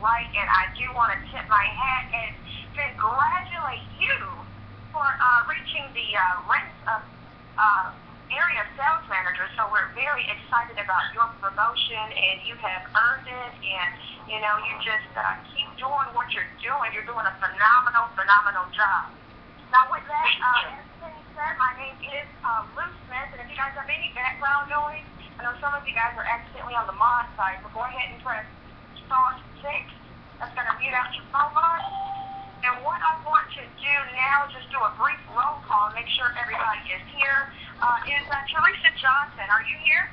right, and I do want to tip my hat and congratulate you for reaching the ranks of area sales manager. So we're very excited about your promotion, and you have earned it. And you know, you just keep doing what you're doing. You're doing a phenomenal job. Now, with that, as Penny said, my name is Lou Smith, and if you guys have any background noise, I know some of you guys are accidentally on the mod side, but go ahead and press star 6. That's going to mute out your phone line. And what I want to do now is just do a brief roll call, make sure everybody is here. Is Teresa Johnson, are you here?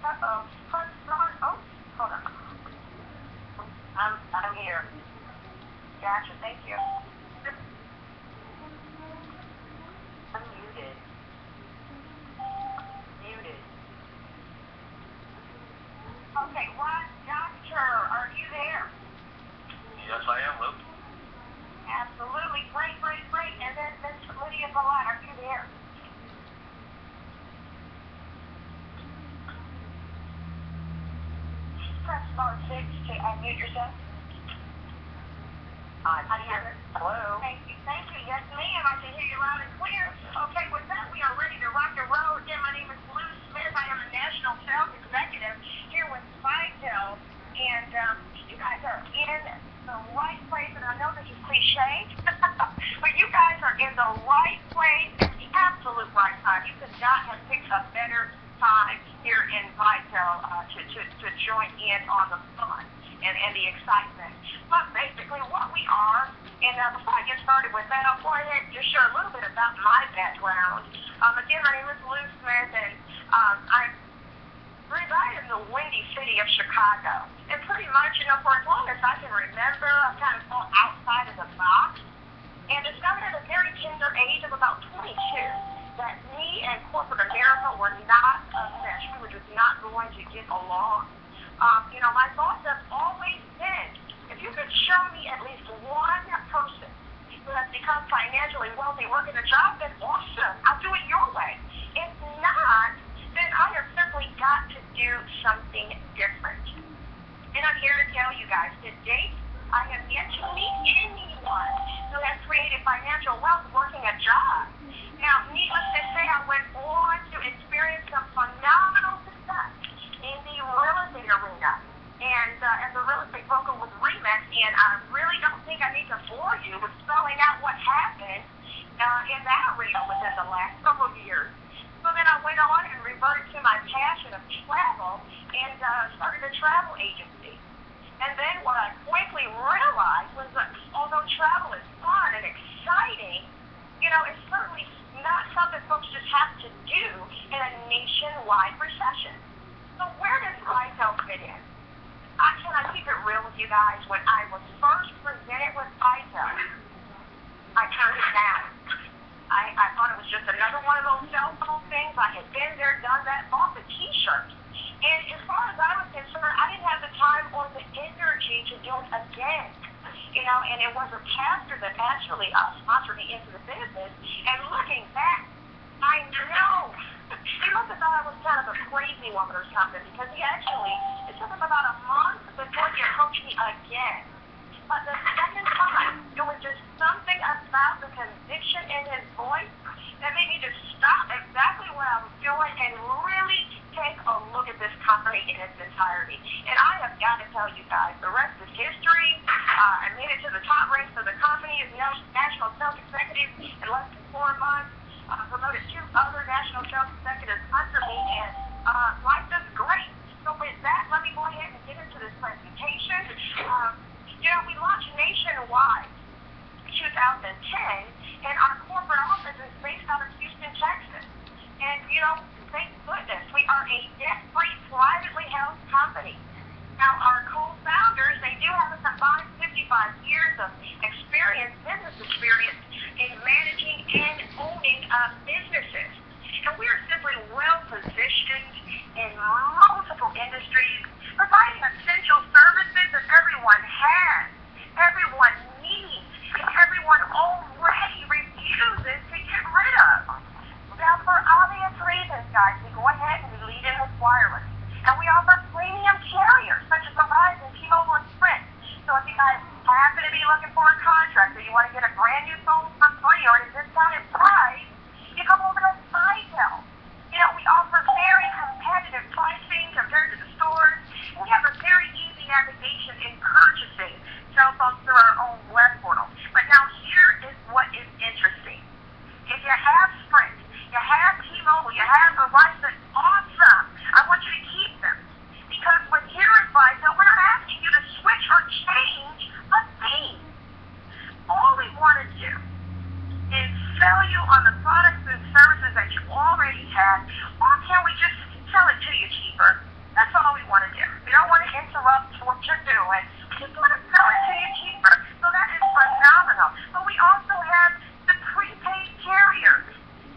Uh-oh. Press star. Oh, hold on. I'm here. Gotcha, thank you. Unmuted. Muted. Okay, Rod Doctor, are you there? Yes, I am, Luke. Absolutely, great. And then Miss Lydia Ballot, are you there? Press star 6 to unmute yourself. I'm here. Hello. Thank you. Yes, ma'am. I can hear you loud and clear. Okay, with that, we are ready to rock and roll. Again, my name is Lou Smith. I am a national sales executive here with vitel, and you guys are in the right place. And I know this is cliche, but you guys are in the right place at the absolute right time. You could not have picked a better time here in vitel to join in on the fun and the excitement. But basically what we are, and before I get started with that, I'll go ahead and just share a little bit about my background. Again, my name is Lou Smith, and I reside in the windy city of Chicago. And pretty much, you know, for as long as I can remember, I've kind of thought outside of the box and discovered at a very tender age of about 22 that me and corporate America were not a match. We were just not going to get along. You know, my thoughts have always been, if you could show me at least one person who has become financially wealthy working a job, then awesome, I'll do it your way. If not, then I have simply got to do something different. And I'm here to tell you guys, to date, I have yet to meet anyone who has created financial wealth working a job. Now, needless to say, I went on to experience some phenomenal success in the real estate arena. And as a real estate broker with RE/MAX, and I really don't think I need to bore you with spelling out what happened in that arena within the last couple of years. So then I went on and reverted to my passion of travel and started a travel agency. And then what I quickly realized was that although travel is fun and exciting, you know, it's certainly not something folks just have to do in a nationwide recession. So where does vitel fit in? Can I keep it real with you guys? When I was first presented with vitel, I turned it down. I thought it was just another one of those cell phone things. I had been there, done that, bought the t-shirts. And as far as I was concerned, I didn't have the time or the energy to do it again. You know, and it was a pastor that actually sponsored me into the business. And looking back, I know he must have thought I was kind of a crazy woman or something, because he actually, it took him about a month before he approached me again. But the second time, it was just something about the conviction in his voice that made me just stop exactly what I was doing and really take a look at this company in its entirety. And I have got to tell you guys, the rest is history. I made it to the top ranks of the company as national sales executive in less than 4 months. Promoted 2 other national sales executives under me, and life is great. So with that, let me go ahead and get into this presentation. You know, we launched nationwide in 2010, and our corporate office is based out of Houston, Texas. And, you know, thank goodness, we are a debt-free, privately held company. Now, our co-founders, they do have a combined 55 years of experience, business experience, in managing and owning businesses. And we are simply well-positioned in multiple industries, providing essential services that everyone has, everyone needs, and everyone already refuses to get rid of. Now, for obvious reasons, guys, we go ahead and we lead in with wireless. And we offer premium looking for a contract, or you want to get a brand new phone for free or at a discounted price, you come over to vitel. You know, we offer very competitive pricing compared to the stores. We have a very easy navigation in purchasing cell phones through our own web portal. But now here is what is interesting. If you have Sprint, you have T-Mobile, you have Verizon, awesome. I want you to keep them. Because with here at Vitel, we're not asking you to switch or change a thing. All we want to do is sell you on the products and services that you already have, or can we just sell it to you cheaper? That's all we want to do. We don't want to interrupt what you're doing. We just want to sell it to you cheaper. So that is phenomenal. But we also have the prepaid carriers.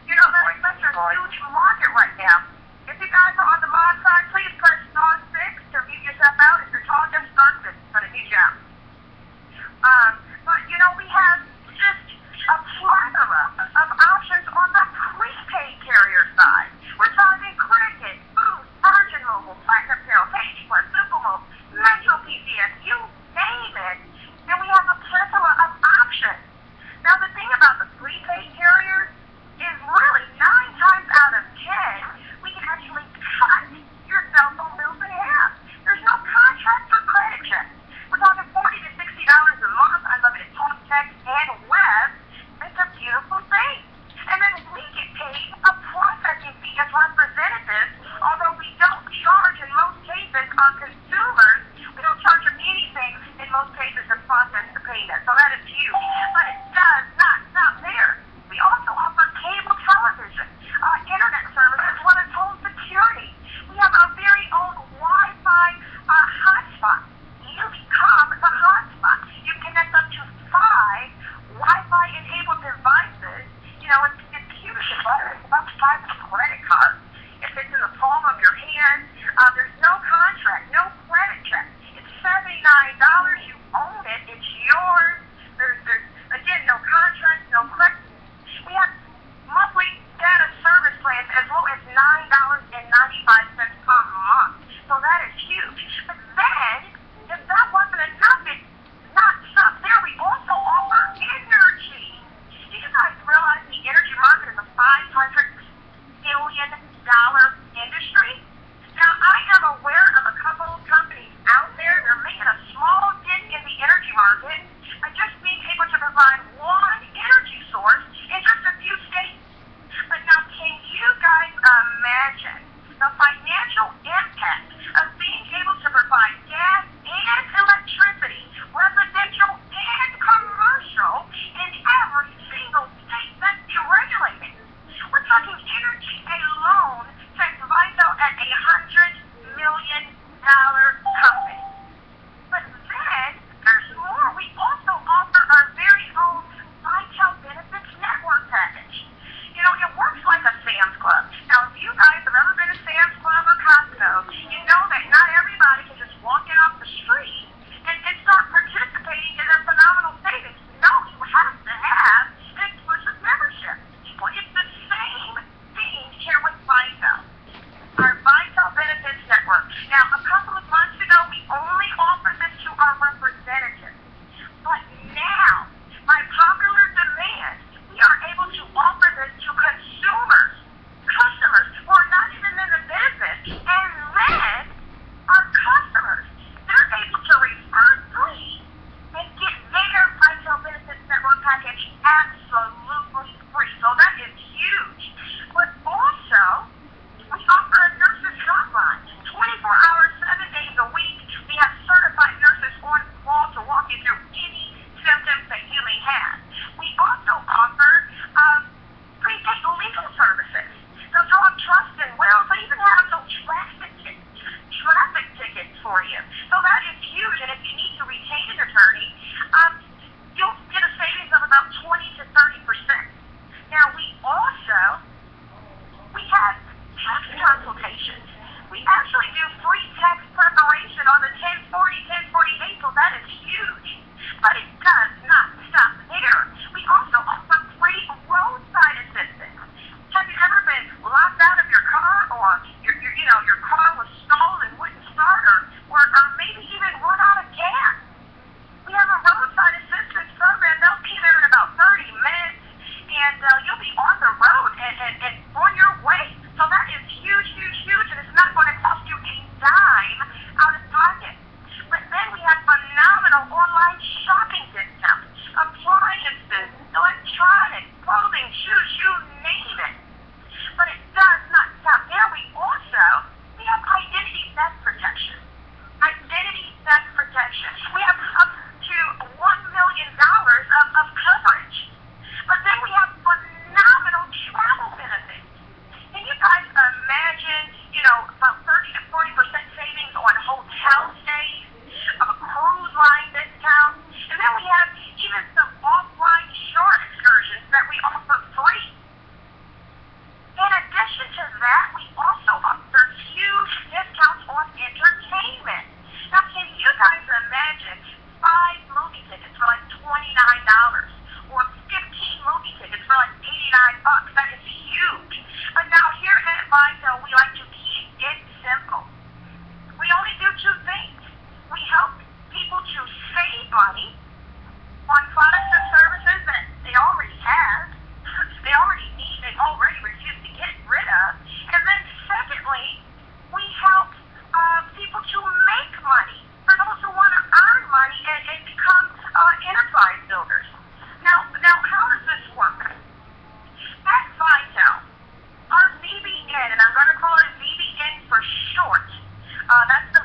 You know, that is such a huge market right now. If you guys are on the mod side, please press star 6 to mute yourself out. If you're talking, star 6 is going to mute you out. But, you know, we have just a plethora of options on the prepaid carrier side. We're talking Cricket, Boost, Virgin Mobile, Platinum Zero, Page Plus, Simple Mobile, Metro PCS, you name it. And we have a plethora of options. Now, the thing about the prepaid carriers is really 9 times out of 10, we can actually cut your cell phone bills in half. There's no contract or credit check. We're talking $40 to $60 a month, unlimited talk, text, and web. It's a beautiful thing. And then we get paid a processing fee as representatives, although we don't charge in most cases our consumers. We don't charge them anything in most cases to process the payment. So that is huge. But it does not stop there. We also offer cable television, internet service, as well as home security. We have our very own Wi-Fi hotspot. You become the hotspot. You connect up to 5 Wi-Fi enabled devices. You know, it's huge. It's about the size of a credit card. It fits in the palm of your hand. There's no contract, no credit check. It's $79. You own it. It's yours. There's again, no contract, no credit. We have monthly data service plans as low as $9.95 per month. So that is huge. But then, if that wasn't enough, it's not stop there. We also offer energy. Do you guys realize the energy market is a $500 billion industry? Now, I am aware of a couple of companies out there. They're making a small dent in the energy market by just being able to provide one energy source in just a few states. But now, can you guys imagine the financial impact of being able to provide gas and electricity, residential and commercial, in every single state that's deregulated? We're talking energy alone takes Vital at $100 million company. But then, there's more. We also offer our very own Vital Benefits Network package. You know, it works like a Sam's Club. Now, if you guys have ever been to Sam's Club or Costco, you know that not everybody can just walk in off the street and start participating in their phenomenal savings. No, you have to have an exclusive membership. Well, it's the same thing here with Vital. Our Vital Benefits Network. Now, a couple of months ago, we only offered this to our representatives. But now, by popular demand, we are able to offer this to consumers, customers who are not even in the business. And then, our customers, they're able to refer free and get their Vital Benefits Network package absolutely free. So that is huge. But also, we offer a nurse's hotline, 24 hours, 7 days a week. We have certified nurses on call to walk you through any symptoms that you may have. We also offer prepaid legal services. They'll draw up trust and wills. They even have some traffic tickets for you. So that is huge. And if you need to retain an attorney, you'll get a savings of about 20 to 30%. Now, we have tax consultations. We actually do free tax preparation on the 1040, 1048, so that is huge. But it does not stop there. We also offer free roadside assistance. Have you ever been locked out of your car, or your car was stalled and wouldn't start, or maybe even run out of gas? We have a roadside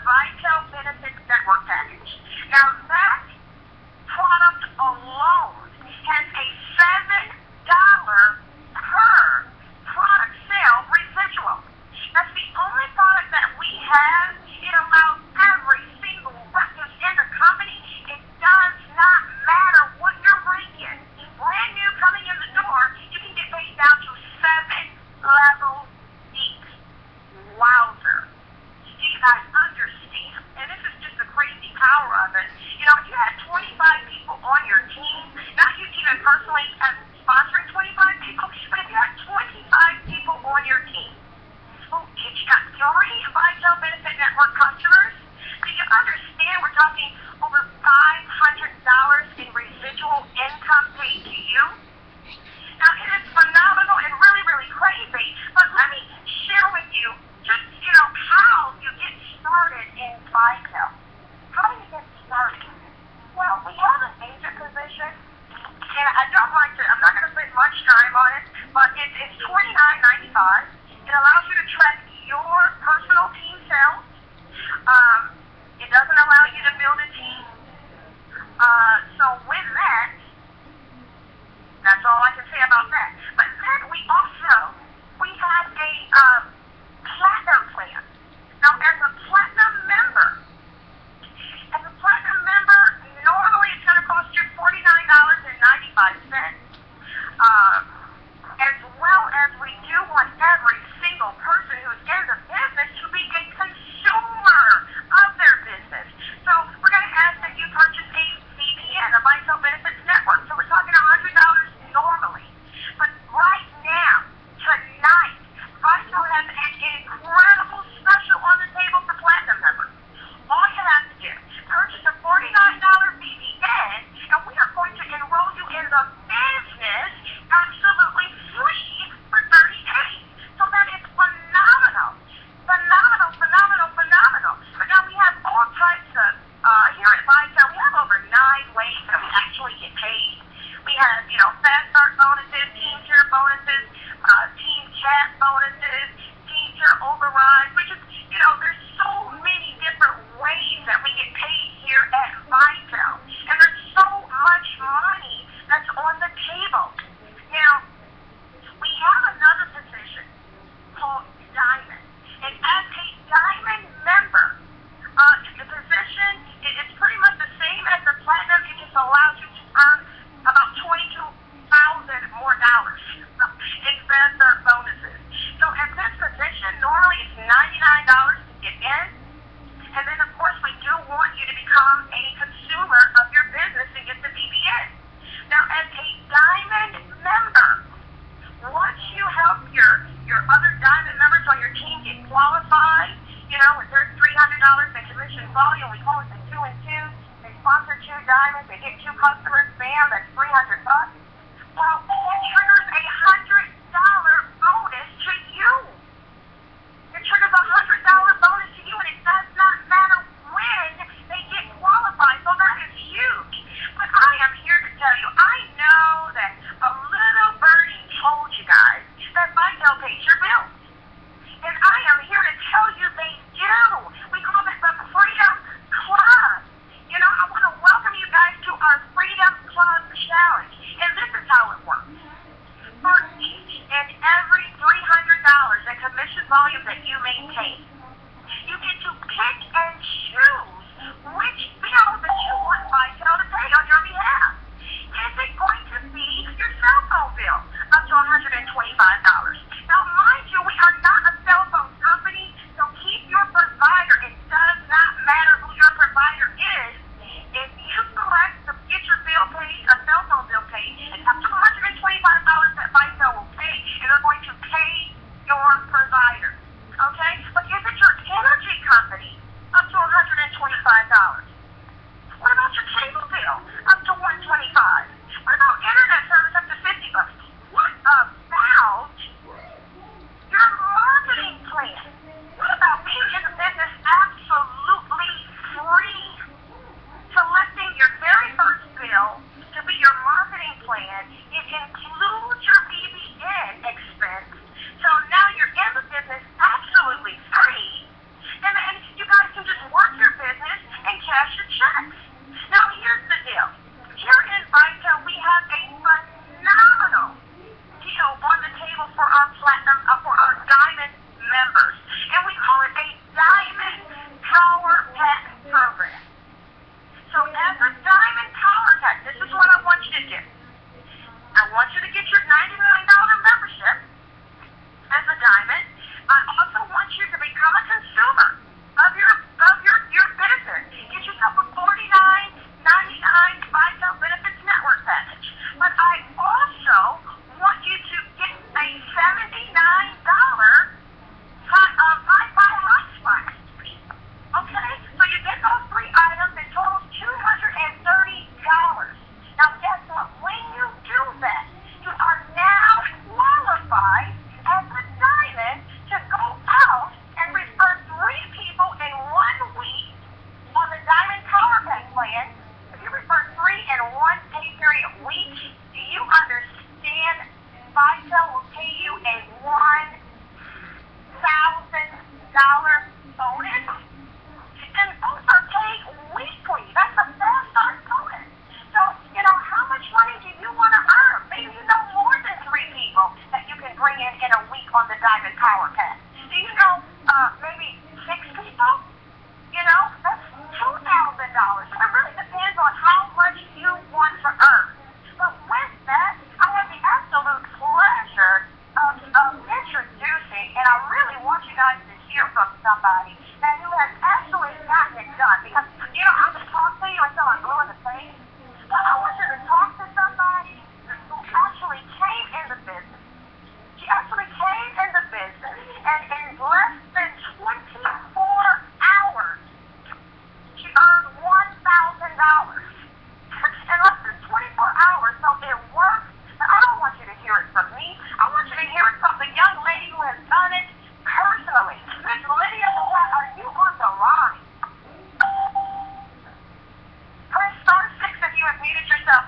vitel benefits network package. Now that product alone has a $7 per product sale residual. That's the only product that we have. It allows every single practice in the company. It does not matter what your rank is. Brand new coming in the door, you can get paid down to 7 levels deep. Wowzer. Do you guys understand? And this is just the crazy power of it. You know, if you had 25 people on your team, not you even personally as sponsoring 25 people, but if you had 25 people on your team, you got 3 vitel benefit network customers, do you understand we're talking over $500 in residual income paid to you? Now, it is phenomenal and really, really crazy, but let me share with you just, you know, how you get started in vitel. How do you get started? Well, we have an agent position, and I'm not going to spend much time on it, but it's $29.95. It allows you to track your personal team sales. It doesn't allow you to build a team. So with that, that's all I can say about that. But then we have a platinum plan. Now, as a platinum member, normally it's going to cost you $49.95. As well as we do want every single person who is in the business to be a consumer of their business. So we're going to ask that you purchase a VPN, a Vital Benefits Network. So we're talking $100 normally. But right now, tonight, Vital has an incredible special on the table for platinum members. All you have to do, purchase a $49 VPN, and we are going to enroll you in the business absolutely free for 30 days. So that is phenomenal. Phenomenal, phenomenal, phenomenal. But now we have all types of, here at Vital, we have over 9 ways that we actually get paid. We have, you know, fast start bonuses, team tier bonuses, team chat bonuses, team tier overrides, which is, you know, there's so many different ways that we get paid here at Vital. And there's so much money that's on the table. Now, we have another position called Diamond. And as a Diamond member, the position is pretty much the same as the Platinum. It just allows you to earn about $22,000 more dollars in faster bonuses. So at this position, normally it's $99 to get in. And then, of course, we do want you to become a consumer of your business and get the BBN. Now, as a Diamond member, once you help your other Diamond members on your team get qualified, you know, with their $300 in commission volume, we call it the 2 and 2. They sponsor 2 Diamonds, they get 2 customers, bam, that's $300. Well, it triggers a $100 bonus to you. It triggers a $100 bonus to you, and it does not matter when they get qualified. So that is huge. But I am here to tell you, I know that a little birdie told you guys that Vital pays your bills. And I am here to tell you they do. We call it the Freedom Club. You know, I want to welcome you guys to our Freedom Club Challenge. And this is how it works. For each and every $300 in commission volume that you maintain, you get to pick and choose which bill that you want Vital to pay on your behalf. Is it going to be your cell phone bill up to $125? Now, mind you, we are not a cell phone company, so keep your provider. It does not matter who your provider is. If you select to get your bill paid, a cell phone bill paid, it's up to $125 that Vital will pay, and they're going to pay your provider. Okay? But if it's your energy company, up to $125. What about your cable bill? Up to $125. What about internet service up to $50? What about your marketing plan? What about being in the business absolutely free? Selecting your very first bill to be your marketing plan, it includes your BBN expense. So now you're in the business absolutely free. And then you guys can just work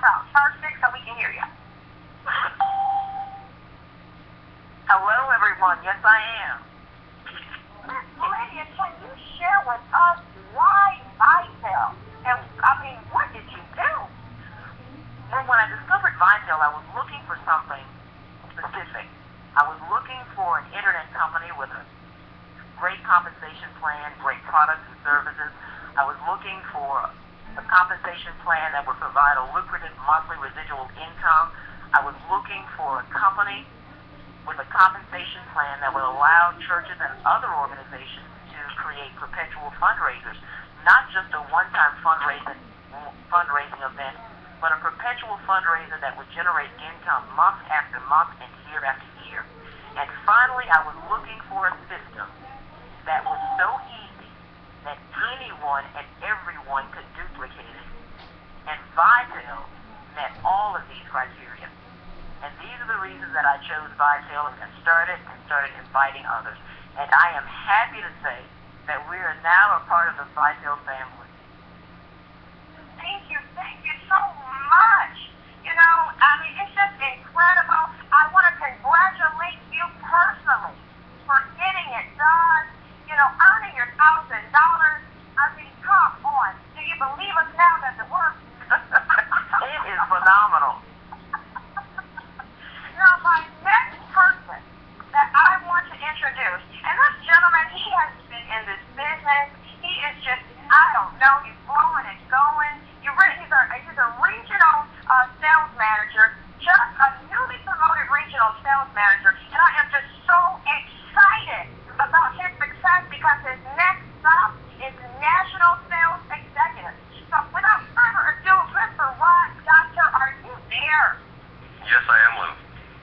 out. Star 6 so we can hear you. Hello, everyone. Yes, I am. Lydia, can you share with us why vitel? And, I mean, what did you do? Well, when I discovered vitel, I was looking for something specific. I was looking for an internet company with a great compensation plan, great products and services. I was looking for a compensation plan that would provide a lucrative monthly residual income. I was looking for a company with a compensation plan that would allow churches and other organizations to create perpetual fundraisers, not just a one-time fundraising event, but a perpetual fundraiser that would generate income month after month and year after year. And finally, I was looking for a system that was so easy that anyone and everyone could duplicate it. And vitel met all of these criteria. And these are the reasons that I chose vitel and started inviting others. And I am happy to say that we are now a part of the vitel family. Thank you so much. You know, I mean, it's just incredible. I want to congratulate you personally for getting it done. You know, earning your $1,000. I mean, come on. Do you believe us now that it works? It is phenomenal. Now, my next person that I want to introduce, and this gentleman, he has been in this business. He is just, I don't know, he's blowing and going. He's a regional sales manager, just a newly promoted regional sales manager, and I am just so excited about his success because his next stop is national sales executive. So without further ado, Mr. Rod Doctor, are you there? Yes, I am, Lou.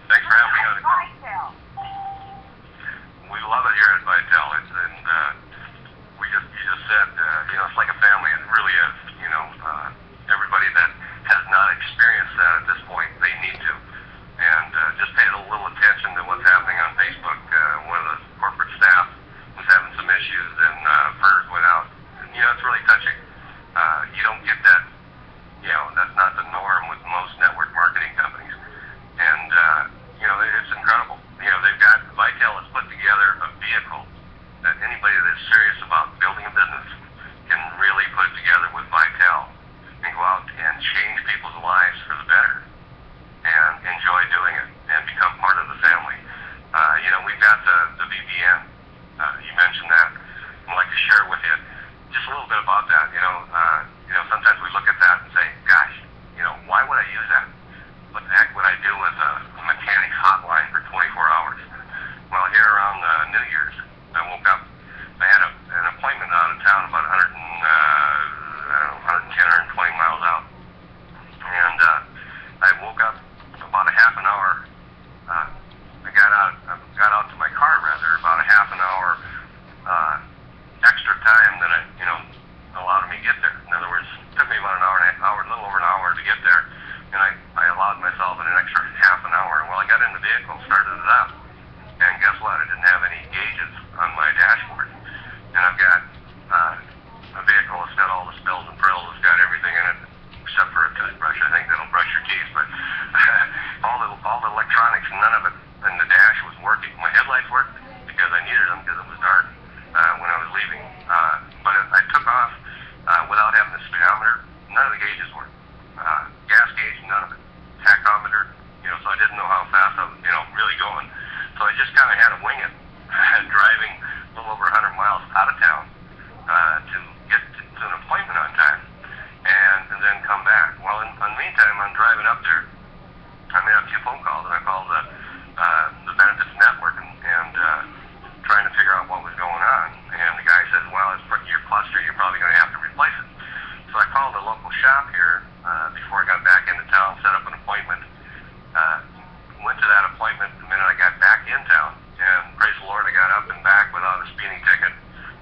Thanks for having me on the call. vitel. We love it here at Vitel. You just said, it's like a family. It really is. Everybody that has not experienced that at this point, they need to. And just pay a little attention to what's happening on Facebook. One of the corporate staff was having some issues, and hers went out. And, it's really touching. You don't get that. That's not the norm with most network marketing companies. And, it's incredible. They've got, vitel has put together a vehicle that anybody that's serious about building a business can really put together with vitel and go out and change people's lives for the better and enjoy doing it and become part of the family. We've got the VPN. You mentioned that. I'd like to share with you just a little bit about that. Sometimes we look at that and say, gosh, why would I use that? What the heck would I do with a mechanic hotline for 24 hours? Well, here around New Year's, I woke up. I had an appointment out of town about 110, 120 miles out. And I woke up about a half an hour. I got out to my car, rather, about a half an hour extra time that allowed me to get there. In other words, it took me about a little over an hour to get there. And I allowed myself an extra half an hour. Well, I got in the vehicle, started it up, and guess what? I didn't have any gauges on my dashboard. And I've got a vehicle that's got all the spills and frills. It's got everything in it except for a toothbrush, I think, that'll brush your teeth. But all the electronics, none of it in the dash was working. My headlights worked because I needed them because it was dark when I was leaving. But I took off without having the speedometer. None of the gauges worked. Gas gauge, none of it. Tachometer, so I didn't know how fast I was, really going. So I just kind of had to wing it, driving a little over 100 miles out of town to get to an appointment on time and then come back. Well, in the meantime, I'm driving up there. I made a few phone calls, and I called the benefits network and trying to figure out what was going on. And the guy said, well, it's your cluster, you're probably going to have to replace it. So I called the local shop here before I got back into town, set up an appointment. Went to that appointment the minute I got back in town, and praise the Lord, I got up and back without a speeding ticket.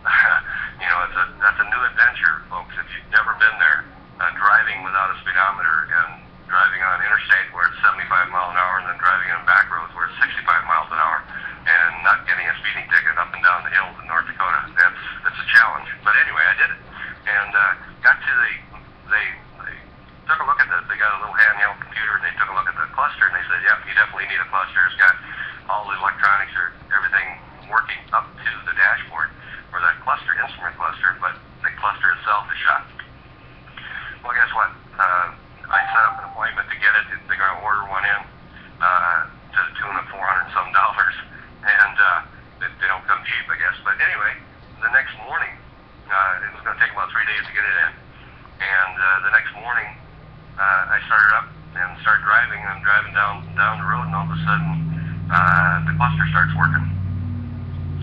That's a new adventure, folks. If you've never been there, driving without a speedometer and driving on interstate where it's 75 miles an hour, and then driving on back roads where it's 65 miles an hour, and not getting a speeding ticket up and down the hills in North Dakota. It's a challenge. But anyway, I did it, and got to they took a look at this. They got a little hand computer, and they took a look at the cluster, and they said, yep, you definitely need a cluster. It's got all the electronics or everything working up to the dashboard for that cluster, instrument cluster, but the cluster itself is shot. Well, guess what? I set up an appointment to get it. They're going to order one in to the tune of $400 and some, and they don't come cheap, I guess. But anyway, the next morning, it was going to take about 3 days to get it in, and the next morning, I started up and started driving. I'm driving down the road, and all of a sudden, the cluster starts working.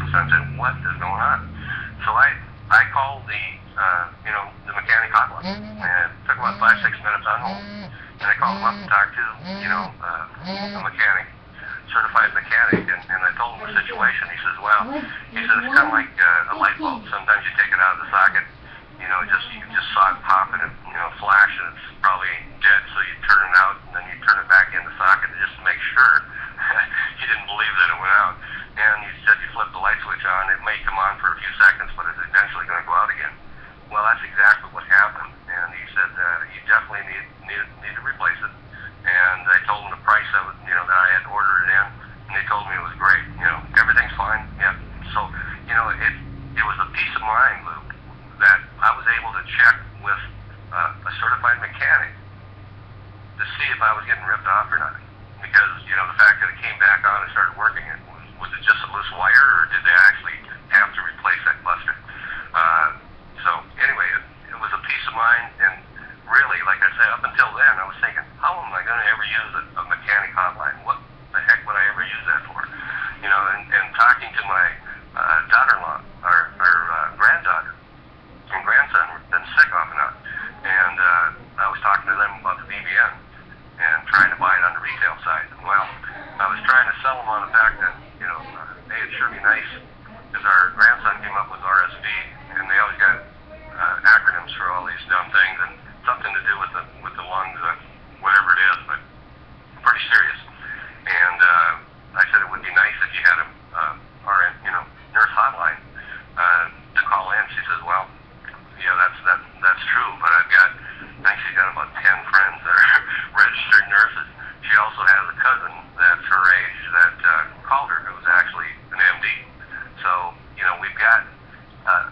So I said, what is going on? So I called the mechanic hotline, and it took about 5-6 minutes on hold. And I called him up and talked to, a mechanic, certified mechanic, and I told him the situation. He says, it's kind of like a light bulb. Sometimes you take it out of the socket, you just saw it pop and it, flash, and it's probably dead, so you turn it out, and then you turn it back in the socket just to make sure. He didn't believe that it went out. And he said you flip the light switch on, it may come on for a few seconds, but it's eventually going to go out again. Well, that's exactly what happened. And he said you definitely need to replace it. And I told him the price of it, that I had ordered it in, and they told me it was great. Everything's fine. Yeah. So, it was a peace of mind, Lou, that I was able to check with a certified mechanic to see if I was getting ripped off or not. Because, the fact that it came back on and started working, was it just a loose wire, or did they actually have to replace that cluster? So anyway, it was a peace of mind, and really, like I said, up until then, I was thinking, how am I going to ever use a mechanic hotline? What the heck would I ever use that for? And talking to my daughter-in-law, our granddaughter and grandson were been sick off and on, and I was talking to them about the BBN and trying to buy it on the retail side. Well, I was trying to sell them on the fact that, hey, it'd sure be nice, because our grandson came up with RSV, and they always got acronyms for all these dumb things, and something to do with the lungs, whatever it is, but pretty serious. And I said it would be nice if you had a nurse hotline to call in. She says, well, yeah, that's true, but I think she's got about 10 friends that are registered nurses. She also has a cousin that's her age that called her, who's actually an MD. So, we've got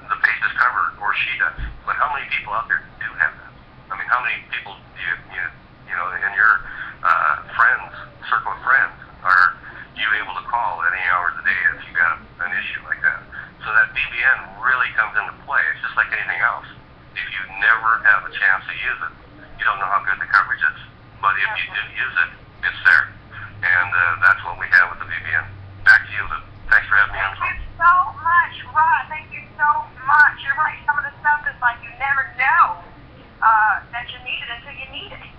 the bases covered, or she does. But how many people out there do have that? I mean, how many people do in your circle of friends, are you able to call at any hours a day if you got an issue like that? So that BBN really comes into play. It's just like anything else. If you never have a chance to use it, you don't know how good the coverage is. But if you do use it, it's there. And that's what we have with the BBN. Back to you, Lou. Thanks for having me on. Thank you so much, Rod. Thank you so much. You're right. Some of the stuff is like you never know that you need it until you need it.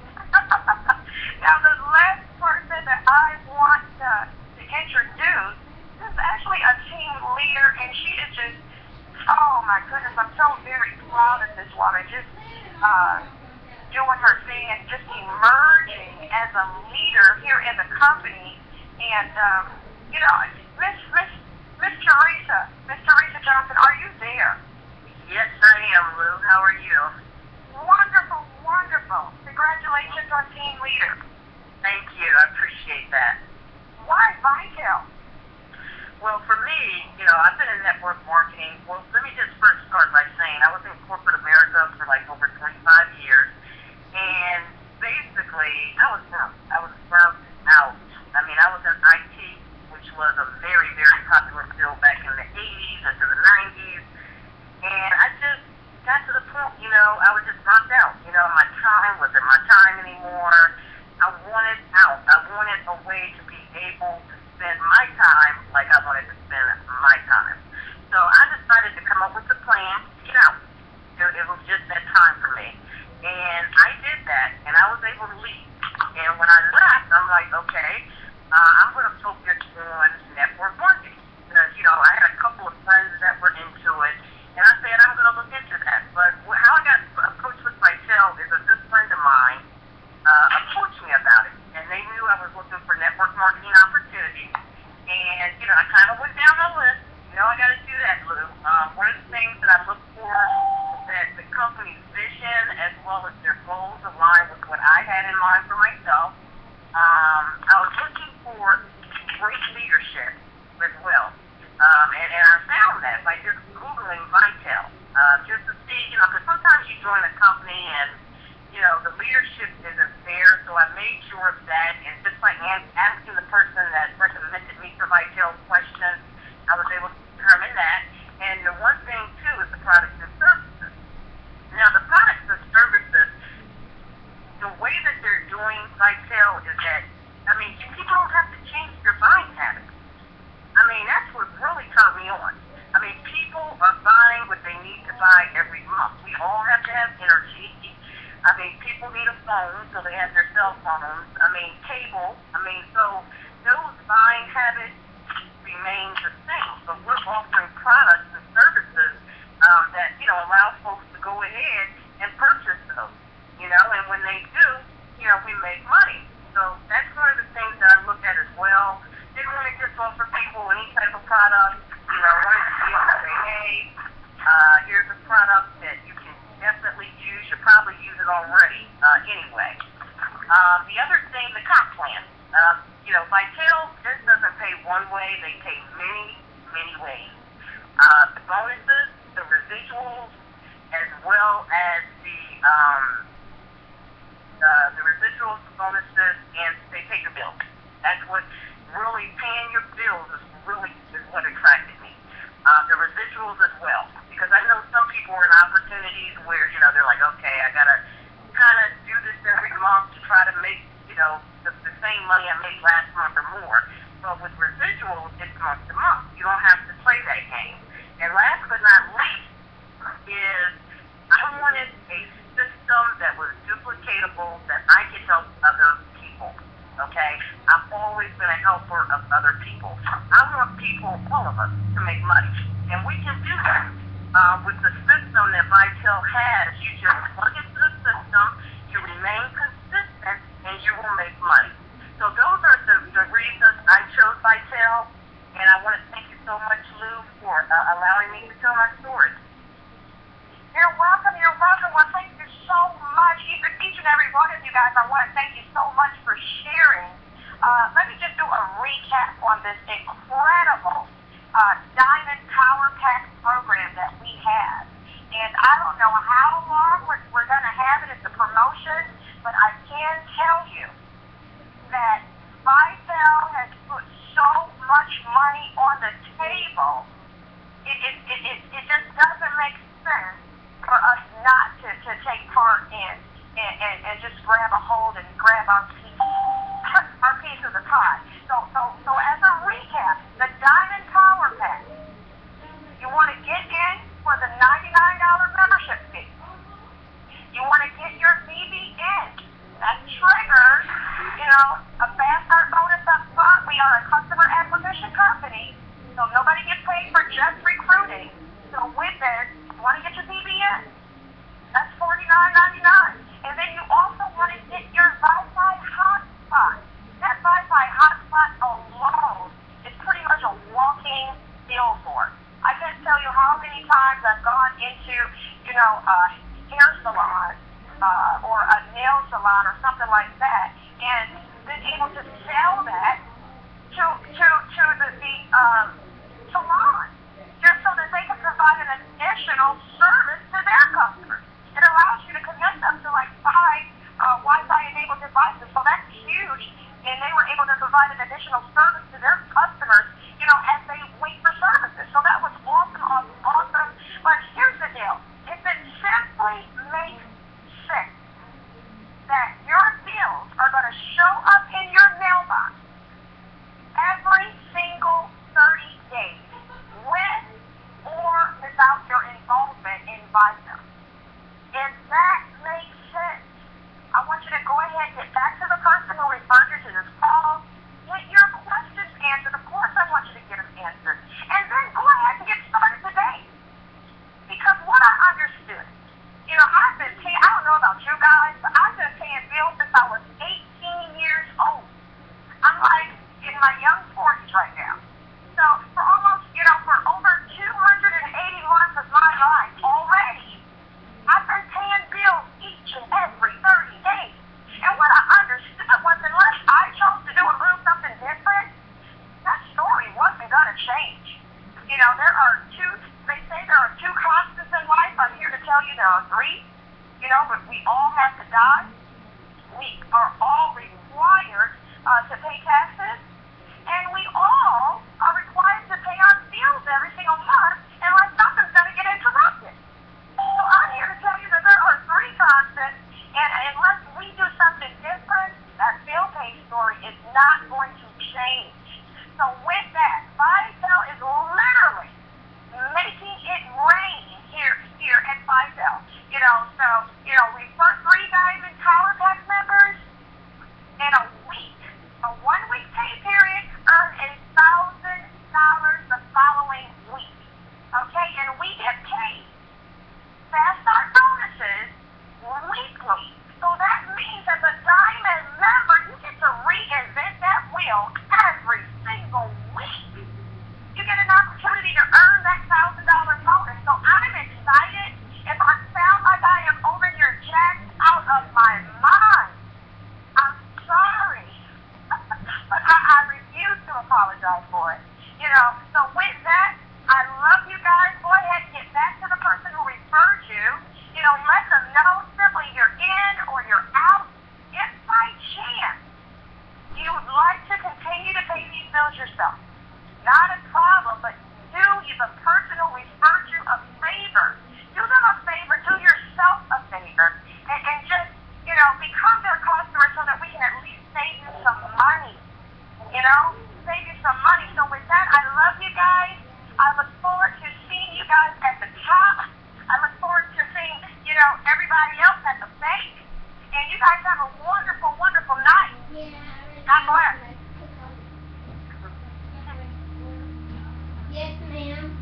Now, the last person that I want to introduce is actually a team leader, and she is just, oh my goodness, I'm so very proud of this woman. Just doing her thing and just emerging as a leader here in the company. And, Miss Teresa Johnson, are you there? Yes, I am, Lou. How are you? Wonderful, wonderful. Congratulations on team leader. Thank you. I appreciate that. Why vitel? Well, for me, I've been in network marketing. Well, let me just first start by saying I was in corporate America for like over 25 years. And basically, I was burnt out. I mean, I was in IT, which was a very, very popular field back in the 80s into the 90s. And I just got to the point, I was just burnt out. My time wasn't my time anymore. I wanted out. I wanted a way to be able to spend my time like I wanted to spend my time. So I decided to come up with a plan to get out. It was just that time for me. And I did that, and I was able to leave. And when I left, I'm like, okay, I'm going to focus on network marketing. Because, I had a couple of friends that were into it, and I said, I'm going to look into that. But how I got approached with vitel is a good friend of mine approached me about it. And they knew I was looking for network marketing opportunities. And, I kind of went down the list. I got to do that, Lou. One of the things that I look for is that the company's vision as well as their goals align with what I had had in mind for myself. I was looking for great leadership as well. And I found that by just Googling vitel, just to see, because sometimes you join a company and, the leadership isn't there, so I made sure of that, and just like asking the person that recommended me for vitel questions, I was able to determine that. And the one thing, too, is the products and services. Now, the products and services, the way that they're doing vitel is that, people don't have to change their buying habits. That's what really turned me on. People are buying what they need to buy every month. We all have to have energy. People need a phone, so they have their cell phones. Cable. So those buying habits remain the same. But we're offering products and services that, allow folks to go ahead and purchase those, and when they do, we make money. So that's one of the things that I look at as well. Didn't want to just offer people any type of product. Wanted to be able to say, hey, here's a product that you can definitely use. You probably use it already anyway. The other thing, the comp plan. Vitel just doesn't pay one way. They pay many, many ways. The bonuses, the residuals, as well as the residuals, the bonuses, and they pay your bills. That's what really paying your bills is what attracted me. The residuals as well, because I know some people are in opportunities where they're like, okay, I gotta kind of do this every month to try to make the same money I made last month or more. But with residuals, it's month to month. You don't have to play that game. And last but not least is I wanted a system that was duplicatable, that I could help other people. Okay? I've always been a helper of other people. I want people, all of us, to make money. And we can do that. With the system that vitel has, you just plug into the system, you remain consistent, and you will make money. So those are the reasons I chose vitel, and I want to thank you so much, Lou, for allowing me to tell my story. You're welcome. Well, thank you so much. Each and every one of you guys, I want to thank you so much for sharing. Let me just do a recap on this incredible Diamond Power Pack program that we have. And I don't know how long we're going to have it as a promotion, but I can tell you that vitel has put so much money on the table. It just doesn't make sense for us not to take part in and just grab a hold and grab our piece of the pie. So as a recap, the Diamond Power Pack, you want to get in for the $99 membership fee. You want to get your VBN. That triggers, a fast start bonus up front. We are a customer acquisition company, so nobody gets paid for just recruiting. So with this, you want to get your VBN. That's $49.99. And then you also want to get your Wi-Fi hotspot. That Wi-Fi hotspot alone is pretty much a walking billboard. I can't tell you how many times I've gone into, a hair salon or a nail salon or something like that, and been able to sell that to the salon, just so that they can provide an additional service to their customers. It allows you to connect up to like 5 Wi-Fi enabled devices, so that's huge. And they were able to provide an additional service to their customers, as they wait for services. So that was awesome. But here's the deal. If it simply makes sense that your bills are going to show up in your mailbox every single 30 days, with or without your involvement in vitel. If that makes sense, I want you to go ahead and get back to the person who referred you to this call, get your questions answered. Of course, I want you to get them answered. And then go ahead and get started today. Because what I understood, I've been paying, I don't know about you guys, but I've been paying bills since I was 18 years old. I'm like in my young 40s right now. So for almost, for over 280 months of my life already, I've been paying bills each and every 30 days. And what I agree, but we all have to die. We are all required to pay taxes, and we all are required to pay our bills every single month unless something's going to get interrupted. So I'm here to tell you that there are three constants, and unless we do something different, that bill pay story is not going to change. So with that, vitel is literally making it rain here at vitel. We first 3 Diamond Power Pack members in a week, a 1-week pay period, earn $1,000 the following week. Okay, and we get paid fast start bonuses weekly. So that means as a Diamond member, you get to reinvent that wheel every single week. You get an opportunity to earn that $1,000 bonus. So I'm excited. If I sound like I am over here jacked out of my mind, I'm sorry. But I refuse to apologize for it. So with that, I love you guys. Go ahead and get back to the person who referred you. Let them know simply you're in or you're out. If by chance you would like to continue to pay these bills yourself, not a problem, but do the person who referred you a favor. Do them a favor, do yourself a favor, and just, become their customer so that we can at least save you some money. Save you some money. So with that, I love you guys. I look forward to seeing you guys at the top. I look forward to seeing, everybody else at the bank. And you guys have a wonderful, wonderful night. God bless. Yes, ma'am.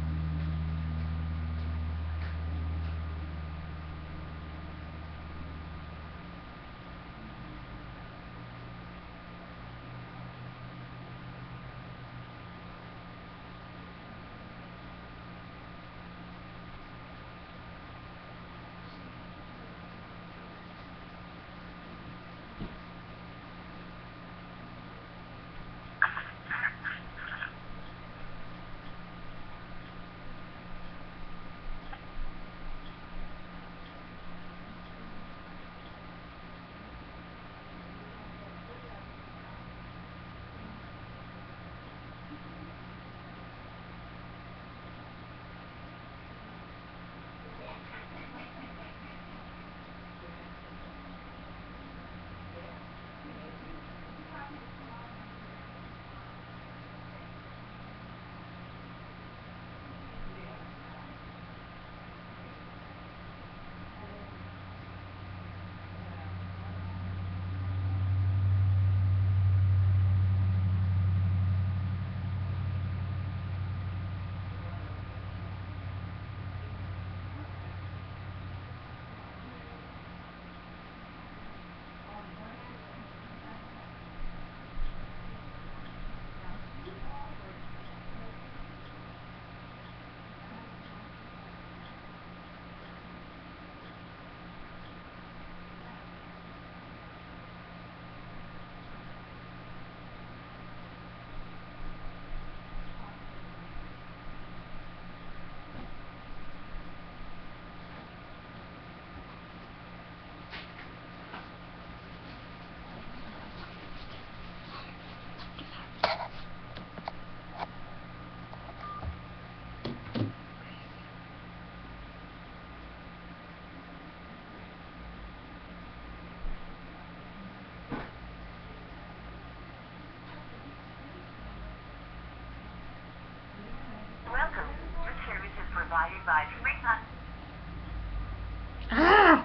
provided by Freetown. Ah!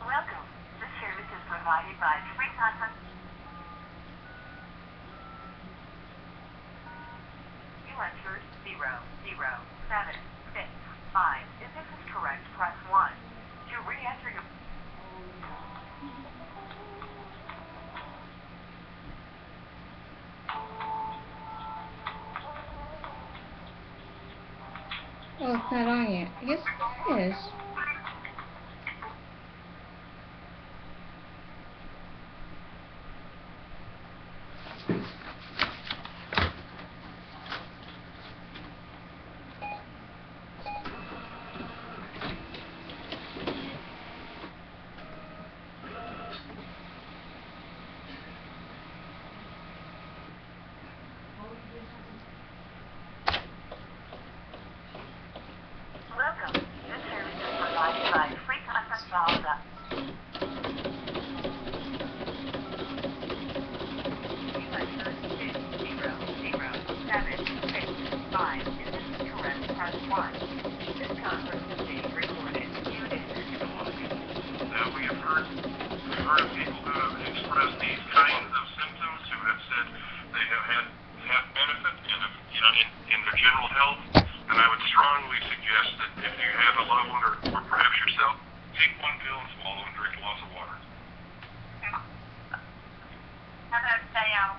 Welcome. This service is provided by Freetown. You entered 00765. If this is correct, press 1. To re-enter your... Oh, it's not on yet. I guess it is. your general health, and I would strongly suggest that if you have a loved one or perhaps yourself, take one pill and swallow and drink lots of water. How about stay out